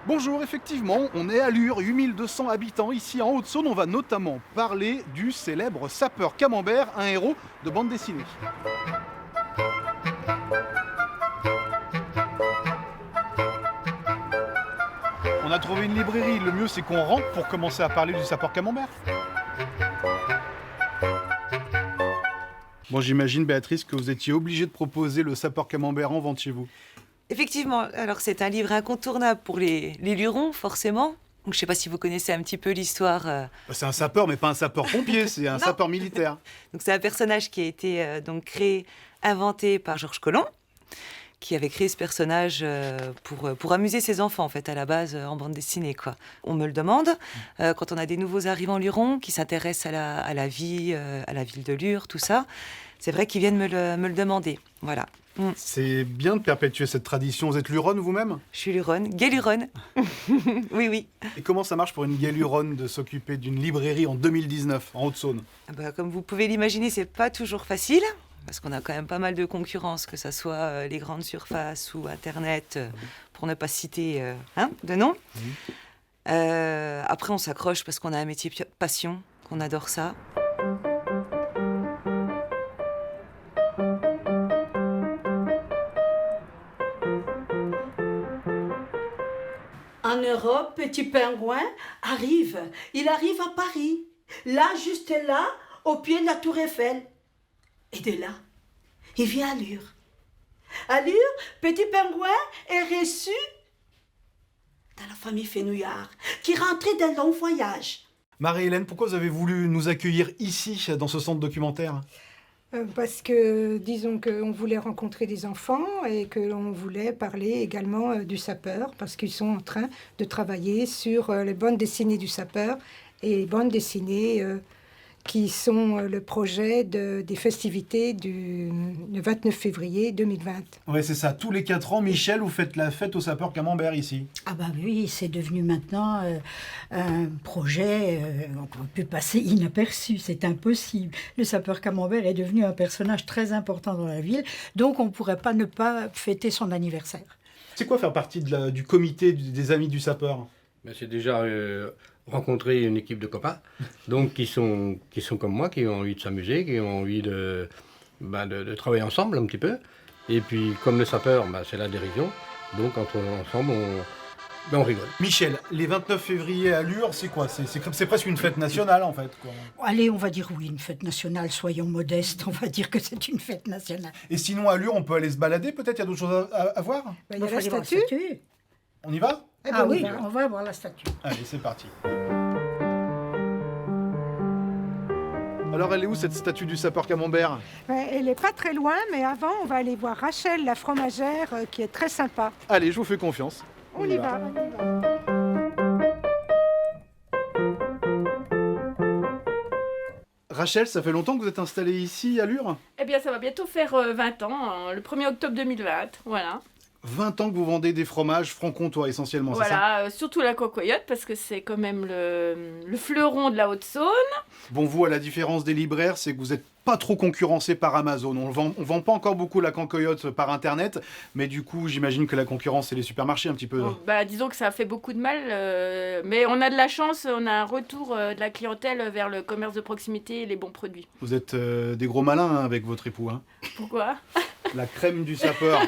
Bonjour, effectivement, on est à Lure, 8200 habitants ici en Haute-Saône. On va notamment parler du célèbre sapeur Camembert, un héros de bande dessinée. On a trouvé une librairie, le mieux c'est qu'on rentre pour commencer à parler du sapeur Camembert. Bon, j'imagine, Béatrice, que vous étiez obligée de proposer le sapeur Camembert en vente chez vous. Effectivement, alors c'est un livre incontournable pour les lurons, forcément. Donc, je ne sais pas si vous connaissez un petit peu l'histoire. C'est un sapeur, mais pas un sapeur-pompier, c'est un Non. sapeur militaire. Donc, c'est un personnage qui a été donc créé, inventé par Georges Colomb, qui avait créé ce personnage pour amuser ses enfants, en fait, à la base, en bande dessinée, quoi. On me le demande, quand on a des nouveaux arrivants lurons qui s'intéressent à la vie, à la ville de Lure, tout ça, c'est vrai qu'ils viennent me le demander. Voilà. C'est bien de perpétuer cette tradition. Vous êtes luronne vous-même? Je suis luronne, gay luronne. Oui, oui. Et comment ça marche pour une gay luronne de s'occuper d'une librairie en 2019, en Haute-Saône? Comme vous pouvez l'imaginer, c'est pas toujours facile, parce qu'on a quand même pas mal de concurrence, que ce soit les grandes surfaces ou Internet, pour ne pas citer de nom. Après, on s'accroche parce qu'on a un métier passion, qu'on adore ça. En Europe, Petit Pingouin arrive. Il arrive à Paris. Là, juste là, au pied de la Tour Eiffel. Et de là, il vient à Lure. À Lure, Petit Pingouin est reçu dans la famille Fenouillard, qui rentrait d'un long voyage. Marie-Hélène, pourquoi vous avez voulu nous accueillir ici, dans ce centre documentaire? Parce que, disons qu'on voulait rencontrer des enfants et que l'on voulait parler également du sapeur, parce qu'ils sont en train de travailler sur les bandes dessinées du sapeur et les bandes dessinées qui sont le projet des festivités du 29 février 2020. Oui, c'est ça. Tous les 4 ans, Michel, vous faites la fête au sapeur Camembert ici. Ah bah oui, c'est devenu maintenant un projet qu'on peut passer inaperçu, c'est impossible. Le sapeur Camembert est devenu un personnage très important dans la ville, donc on ne pourrait pas ne pas fêter son anniversaire. C'est quoi faire partie du comité des amis du sapeur? C'est déjà rencontrer une équipe de copains, donc qui sont comme moi, qui ont envie de s'amuser, qui ont envie de travailler ensemble un petit peu. Et puis, comme le sapeur, c'est la dérision, donc ensemble, on rigole. Michel, les 29 février à Lure, c'est quoi? C'est presque une fête nationale, en fait, quoi. Allez, on va dire oui, une fête nationale, soyons modestes, on va dire que c'est une fête nationale. Et sinon, à Lure, on peut aller se balader, peut-être? Il y a d'autres choses à voir? Il y a faut la aller voir statue. On y va? Ah oui, on va voir la statue. Allez, c'est parti. Alors, elle est où, cette statue du sapeur Camembert? Elle n'est pas très loin, mais avant, on va aller voir Rachel, la fromagère, qui est très sympa. Allez, je vous fais confiance. On y va. Rachel, ça fait longtemps que vous êtes installée ici, à Lure? Eh bien, ça va bientôt faire 20 ans, hein, le 1er octobre 2020, voilà. 20 ans que vous vendez des fromages franc-comtois, essentiellement, c'est ça? Voilà, surtout la cocoyote, parce que c'est quand même le fleuron de la Haute-Saône. Bon, vous, à la différence des libraires, c'est que vous n'êtes pas trop concurrencé par Amazon. On vend pas encore beaucoup la cancoyote par Internet, mais du coup, j'imagine que la concurrence, c'est les supermarchés un petit peu. Disons que ça a fait beaucoup de mal, mais on a de la chance, on a un retour de la clientèle vers le commerce de proximité et les bons produits. Vous êtes des gros malins hein, avec votre époux. Hein. Pourquoi? La crème du sapeur.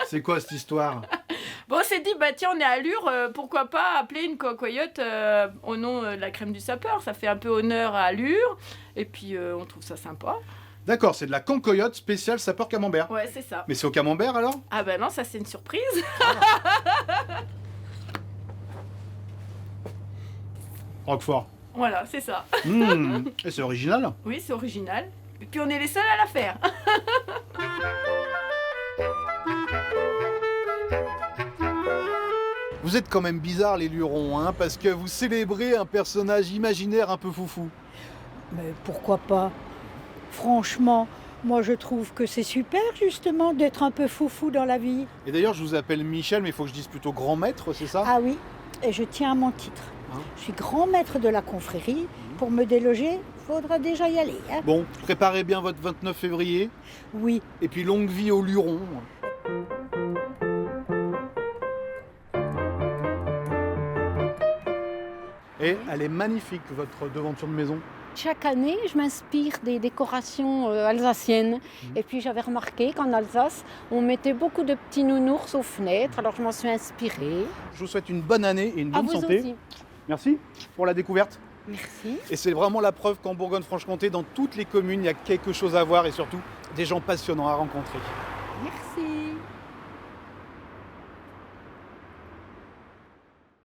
C'est quoi cette histoire? Bon, on s'est dit, tiens, on est à Lure, pourquoi pas appeler une cocoyote au nom de la crème du sapeur? Ça fait un peu honneur à Lure, et puis on trouve ça sympa. D'accord, c'est de la cancoyote spéciale sapeur Camembert. Ouais, c'est ça. Mais c'est au Camembert alors? Ah non, ça c'est une surprise. Roquefort. Voilà, c'est ça. Et c'est original? Oui, c'est original. Et puis on est les seuls à la faire. Vous êtes quand même bizarres les lurons, hein, parce que vous célébrez un personnage imaginaire un peu foufou. Mais pourquoi pas? Franchement, moi je trouve que c'est super justement d'être un peu foufou dans la vie. Et d'ailleurs, je vous appelle Michel, mais il faut que je dise plutôt grand maître, c'est ça? Ah oui, et je tiens à mon titre. Hein? Je suis grand maître de la confrérie. Pour me déloger, faudra déjà y aller. Hein. Bon, préparez bien votre 29 février, Oui. et puis longue vie aux lurons. Et elle est magnifique, votre devanture de maison. Chaque année, je m'inspire des décorations alsaciennes. Et puis j'avais remarqué qu'en Alsace, on mettait beaucoup de petits nounours aux fenêtres, alors je m'en suis inspirée. Je vous souhaite une bonne année et une À bonne vous santé. aussi. Merci pour la découverte. Merci. Et c'est vraiment la preuve qu'en Bourgogne-Franche-Comté, dans toutes les communes, il y a quelque chose à voir et surtout des gens passionnants à rencontrer. Merci.